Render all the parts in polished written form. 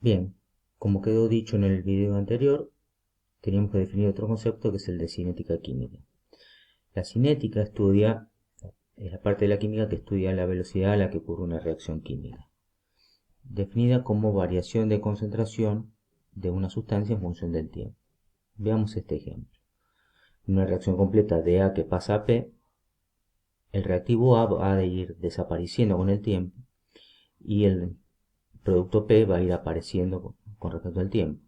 Bien, como quedó dicho en el video anterior, teníamos que definir otro concepto que es el de cinética química. La cinética es la parte de la química que estudia la velocidad a la que ocurre una reacción química, definida como variación de concentración de una sustancia en función del tiempo. Veamos este ejemplo. En una reacción completa de A que pasa a P, el reactivo A va a ir desapareciendo con el tiempo y el producto P va a ir apareciendo con respecto al tiempo.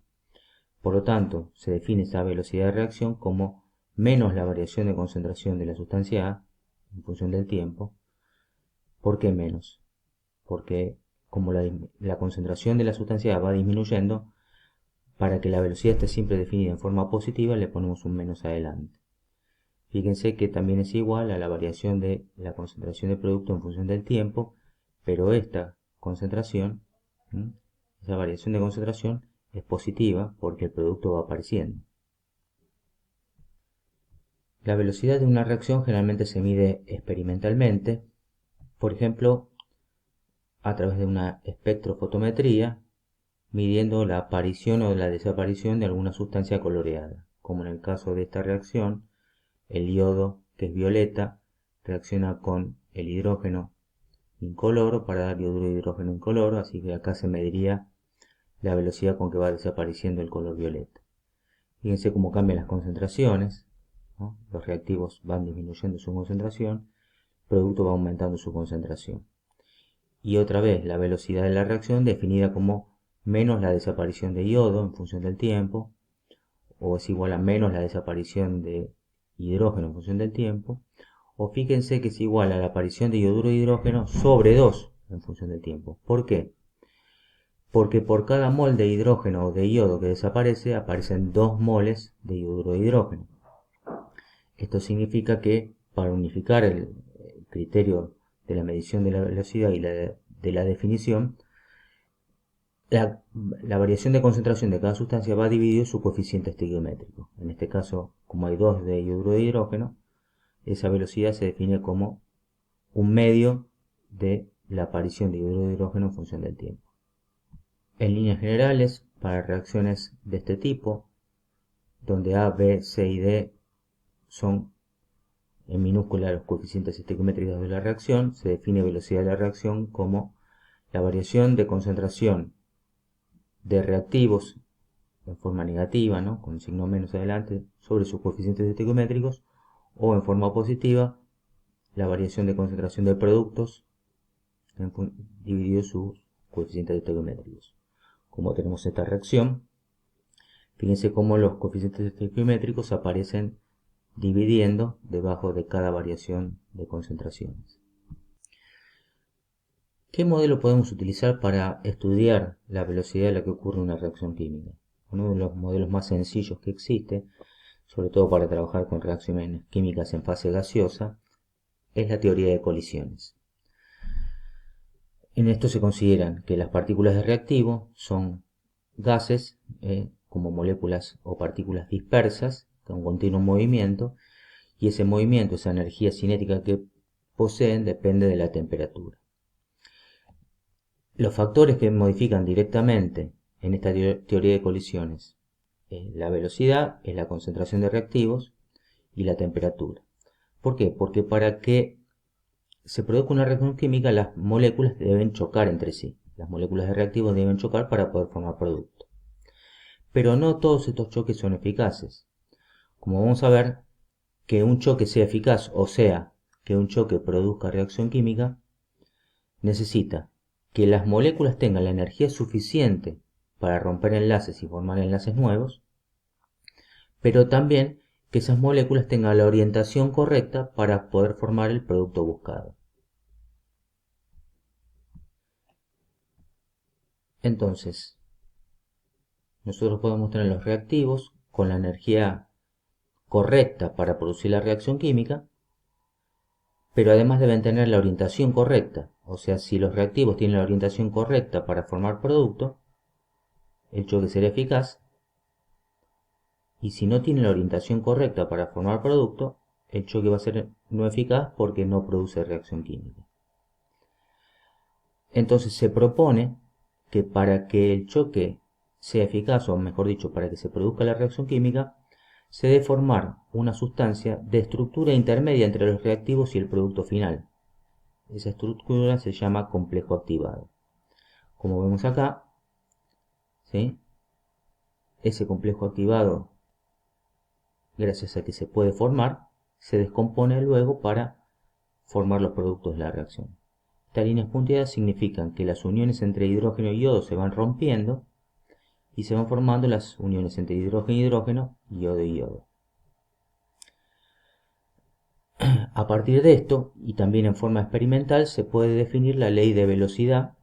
Por lo tanto, se define esta velocidad de reacción como menos la variación de concentración de la sustancia A en función del tiempo. ¿Por qué menos? Porque como la concentración de la sustancia A va disminuyendo, para que la velocidad esté siempre definida en forma positiva, le ponemos un menos adelante. Fíjense que también es igual a la variación de la concentración del producto en función del tiempo, pero esta concentración, esa variación de concentración, es positiva porque el producto va apareciendo. La velocidad de una reacción generalmente se mide experimentalmente, por ejemplo, a través de una espectrofotometría, midiendo la aparición o la desaparición de alguna sustancia coloreada, como en el caso de esta reacción, el yodo, que es violeta, reacciona con el hidrógeno incoloro para dar yoduro de hidrógeno incoloro, así que acá se mediría la velocidad con que va desapareciendo el color violeta. Fíjense cómo cambian las concentraciones, ¿no? Los reactivos van disminuyendo su concentración, el producto va aumentando su concentración. Y otra vez la velocidad de la reacción definida como menos la desaparición de yodo en función del tiempo, o es igual a menos la desaparición de hidrógeno en función del tiempo, o fíjense que es igual a la aparición de yoduro de hidrógeno sobre 2 en función del tiempo. ¿Por qué? Porque por cada mol de hidrógeno o de yodo que desaparece, aparecen 2 moles de yoduro de hidrógeno. Esto significa que para unificar el criterio de la medición de la velocidad y de la definición, la variación de concentración de cada sustancia va a dividir su coeficiente estequiométrico. En este caso, como hay 2 de yoduro de hidrógeno, esa velocidad se define como un medio de la aparición de yoduro de hidrógeno en función del tiempo. En líneas generales, para reacciones de este tipo, donde A, B, C y D son en minúscula los coeficientes estequiométricos de la reacción, se define velocidad de la reacción como la variación de concentración de reactivos en forma negativa, ¿no? Con el signo menos adelante, sobre sus coeficientes estequiométricos, o en forma positiva, la variación de concentración de productos dividido sus coeficientes estequiométricos. Como tenemos esta reacción, fíjense cómo los coeficientes estequiométricos aparecen dividiendo debajo de cada variación de concentraciones. ¿Qué modelo podemos utilizar para estudiar la velocidad a la que ocurre una reacción química? Uno de los modelos más sencillos que existe, sobre todo para trabajar con reacciones químicas en fase gaseosa, es la teoría de colisiones. En esto se consideran que las partículas de reactivo son gases como moléculas o partículas dispersas con continuo movimiento, y ese movimiento, esa energía cinética que poseen, depende de la temperatura. Los factores que modifican directamente en esta teoría de colisiones, la velocidad, es la concentración de reactivos y la temperatura. ¿Por qué? Porque para que se produzca una reacción química, las moléculas deben chocar entre sí. Las moléculas de reactivos deben chocar para poder formar producto. Pero no todos estos choques son eficaces. Como vamos a ver, que un choque sea eficaz, o sea, que un choque produzca reacción química, necesita que las moléculas tengan la energía suficiente para romper enlaces y formar enlaces nuevos, pero también que esas moléculas tengan la orientación correcta para poder formar el producto buscado. Entonces, nosotros podemos tener los reactivos con la energía correcta para producir la reacción química, pero además deben tener la orientación correcta. O sea, si los reactivos tienen la orientación correcta para formar producto, el choque será eficaz, y si no tienen la orientación correcta para formar producto, el choque va a ser no eficaz porque no produce reacción química. Entonces se propone que para que el choque sea eficaz, o mejor dicho, para que se produzca la reacción química, se debe formar una sustancia de estructura intermedia entre los reactivos y el producto final. Esa estructura se llama complejo activado. Como vemos acá, ¿sí? Ese complejo activado, gracias a que se puede formar, se descompone luego para formar los productos de la reacción. Estas líneas punteadas significan que las uniones entre hidrógeno y yodo se van rompiendo y se van formando las uniones entre hidrógeno y hidrógeno, yodo y yodo. A partir de esto, y también en forma experimental, se puede definir la ley de velocidad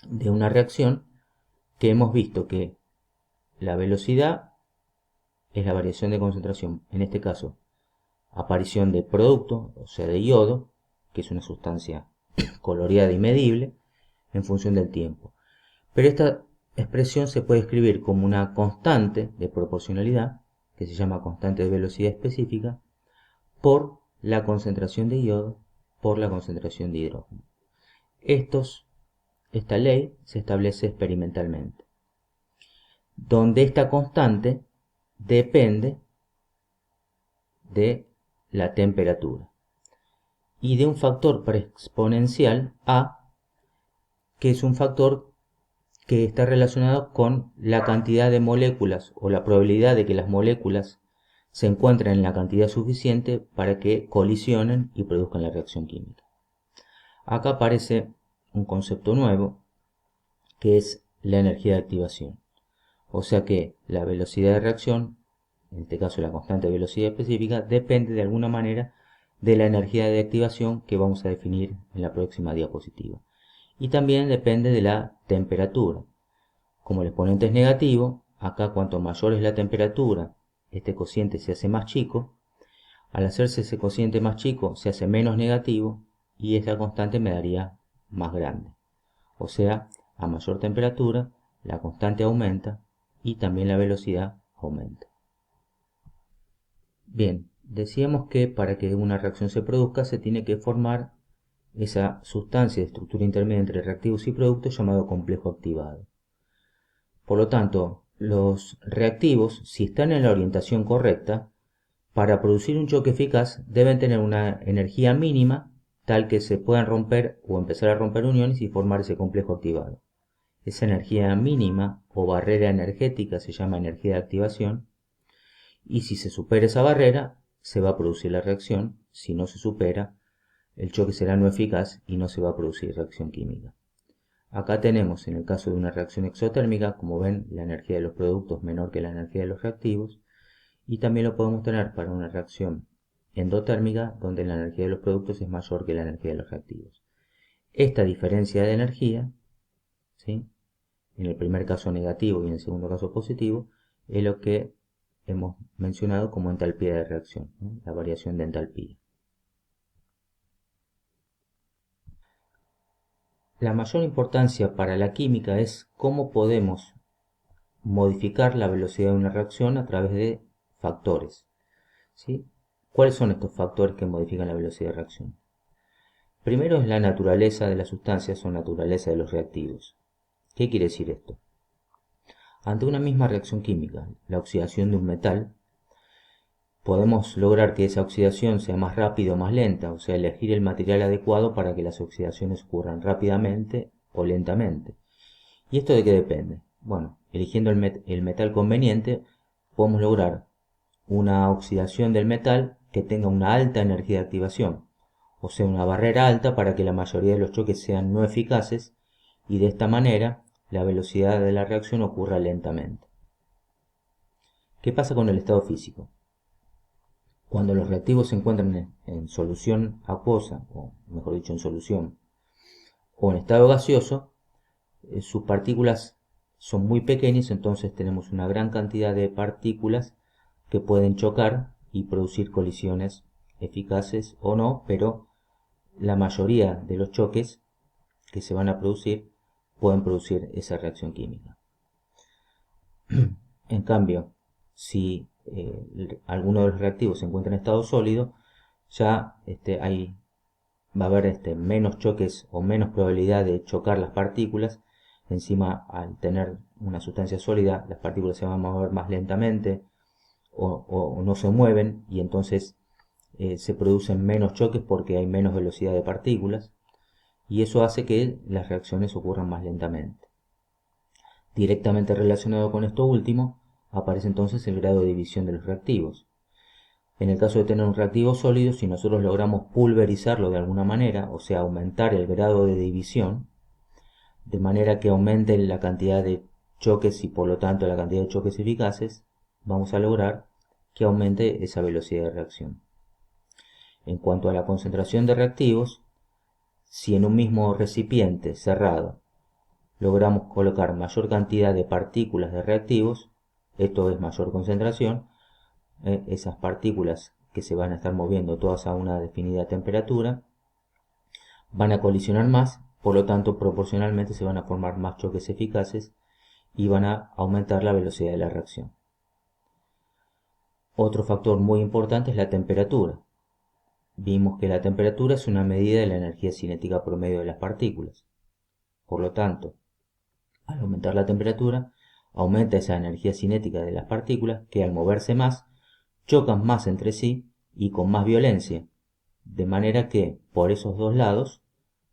de una reacción, que hemos visto que la velocidad es la variación de concentración, en este caso, aparición de producto, o sea de yodo, que es una sustancia coloreada y medible, en función del tiempo. Pero esta expresión se puede escribir como una constante de proporcionalidad, que se llama constante de velocidad específica, por la concentración de yodo por la concentración de hidrógeno. Esta ley se establece experimentalmente, donde esta constante depende de la temperatura y de un factor preexponencial A, que es un factor que está relacionado con la cantidad de moléculas o la probabilidad de que las moléculas se encuentren en la cantidad suficiente para que colisionen y produzcan la reacción química. Acá aparece un concepto nuevo, que es la energía de activación. O sea que la velocidad de reacción, en este caso la constante de velocidad específica, depende de alguna manera de la energía de activación que vamos a definir en la próxima diapositiva. Y también depende de la temperatura. Como el exponente es negativo, acá cuanto mayor es la temperatura, este cociente se hace más chico. Al hacerse ese cociente más chico, se hace menos negativo y esta constante me daría más grande. O sea, a mayor temperatura, la constante aumenta y también la velocidad aumenta. Bien, decíamos que para que una reacción se produzca se tiene que formar esa sustancia de estructura intermedia entre reactivos y productos llamado complejo activado. Por lo tanto, los reactivos, si están en la orientación correcta, para producir un choque eficaz deben tener una energía mínima tal que se puedan romper o empezar a romper uniones y formar ese complejo activado. Esa energía mínima o barrera energética se llama energía de activación, y si se supera esa barrera se va a producir la reacción. Si no se supera, el choque será no eficaz y no se va a producir reacción química. Acá tenemos, en el caso de una reacción exotérmica, como ven, la energía de los productos menor que la energía de los reactivos, y también lo podemos tener para una reacción endotérmica, donde la energía de los productos es mayor que la energía de los reactivos. Esta diferencia de energía, ¿sí?, en el primer caso negativo y en el segundo caso positivo, es lo que hemos mencionado como entalpía de reacción, ¿no?, la variación de entalpía. La mayor importancia para la química es cómo podemos modificar la velocidad de una reacción a través de factores, ¿sí? ¿Cuáles son estos factores que modifican la velocidad de reacción? Primero es la naturaleza de las sustancias o naturaleza de los reactivos. ¿Qué quiere decir esto? Ante una misma reacción química, la oxidación de un metal, podemos lograr que esa oxidación sea más rápida o más lenta, o sea, elegir el material adecuado para que las oxidaciones ocurran rápidamente o lentamente. ¿Y esto de qué depende? Bueno, eligiendo el metal conveniente, podemos lograr una oxidación del metal que tenga una alta energía de activación, o sea, una barrera alta para que la mayoría de los choques sean no eficaces, y de esta manera la velocidad de la reacción ocurra lentamente. ¿Qué pasa con el estado físico? Cuando los reactivos se encuentran en solución acuosa, o mejor dicho en solución, o en estado gaseoso, sus partículas son muy pequeñas, entonces tenemos una gran cantidad de partículas que pueden chocar y producir colisiones eficaces o no, pero la mayoría de los choques que se van a producir pueden producir esa reacción química. En cambio, si alguno de los reactivos se encuentra en estado sólido, ya va a haber menos choques o menos probabilidad de chocar las partículas, Encima, al tener una sustancia sólida, las partículas se van a mover más lentamente o no se mueven, y entonces se producen menos choques porque hay menos velocidad de partículas, y eso hace que las reacciones ocurran más lentamente. Directamente relacionado con esto último, aparece entonces el grado de división de los reactivos. En el caso de tener un reactivo sólido, si nosotros logramos pulverizarlo de alguna manera, o sea, aumentar el grado de división, de manera que aumente la cantidad de choques y por lo tanto la cantidad de choques eficaces, vamos a lograr que aumente esa velocidad de reacción. En cuanto a la concentración de reactivos, si en un mismo recipiente cerrado logramos colocar mayor cantidad de partículas de reactivos, esto es mayor concentración, esas partículas que se van a estar moviendo todas a una definida temperatura, van a colisionar más, por lo tanto proporcionalmente se van a formar más choques eficaces y van a aumentar la velocidad de la reacción. Otro factor muy importante es la temperatura. Vimos que la temperatura es una medida de la energía cinética promedio de las partículas. Por lo tanto, al aumentar la temperatura, aumenta esa energía cinética de las partículas que al moverse más, chocan más entre sí y con más violencia, de manera que por esos dos lados,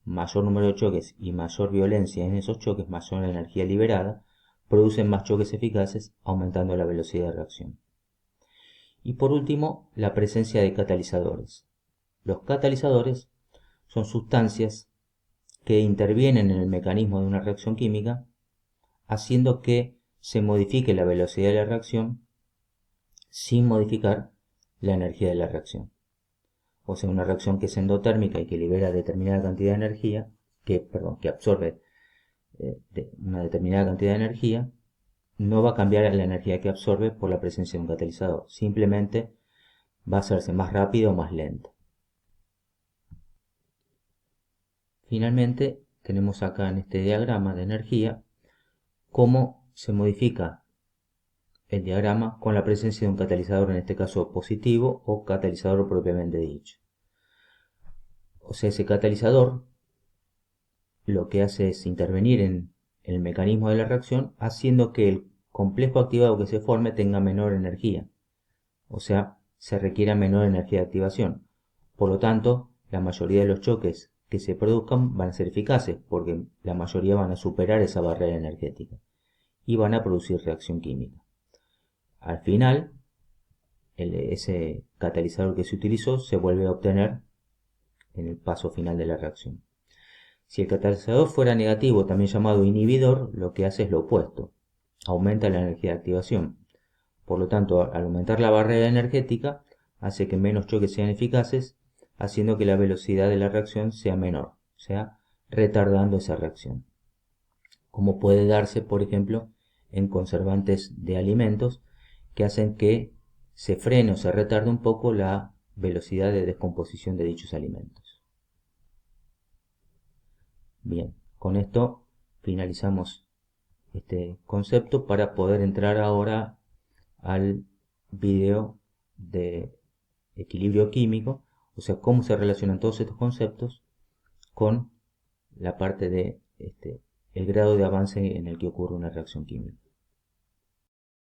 mayor número de choques y mayor violencia en esos choques, mayor energía liberada, producen más choques eficaces, aumentando la velocidad de reacción. Y por último, la presencia de catalizadores. Los catalizadores son sustancias que intervienen en el mecanismo de una reacción química, haciendo que se modifique la velocidad de la reacción sin modificar la energía de la reacción. O sea, una reacción que es endotérmica y que libera determinada cantidad de energía, que absorbe una determinada cantidad de energía, no va a cambiar la energía que absorbe por la presencia de un catalizador. Simplemente va a hacerse más rápido o más lento. Finalmente, tenemos acá en este diagrama de energía cómo se modifica el diagrama con la presencia de un catalizador, en este caso positivo o catalizador propiamente dicho. O sea, ese catalizador lo que hace es intervenir en el mecanismo de la reacción, haciendo que el complejo activado que se forme tenga menor energía. O sea, se requiera menor energía de activación. Por lo tanto, la mayoría de los choques que se produzcan van a ser eficaces, porque la mayoría van a superar esa barrera energética y van a producir reacción química. Al final, ese catalizador que se utilizó se vuelve a obtener en el paso final de la reacción. Si el catalizador fuera negativo, también llamado inhibidor, lo que hace es lo opuesto, aumenta la energía de activación. Por lo tanto, al aumentar la barrera energética, hace que menos choques sean eficaces, haciendo que la velocidad de la reacción sea menor, o sea, retardando esa reacción. Como puede darse, por ejemplo, en conservantes de alimentos, que hacen que se frene o se retarde un poco la velocidad de descomposición de dichos alimentos. Bien, con esto finalizamos este concepto para poder entrar ahora al video de equilibrio químico, o sea, cómo se relacionan todos estos conceptos con la parte de el grado de avance en el que ocurre una reacción química.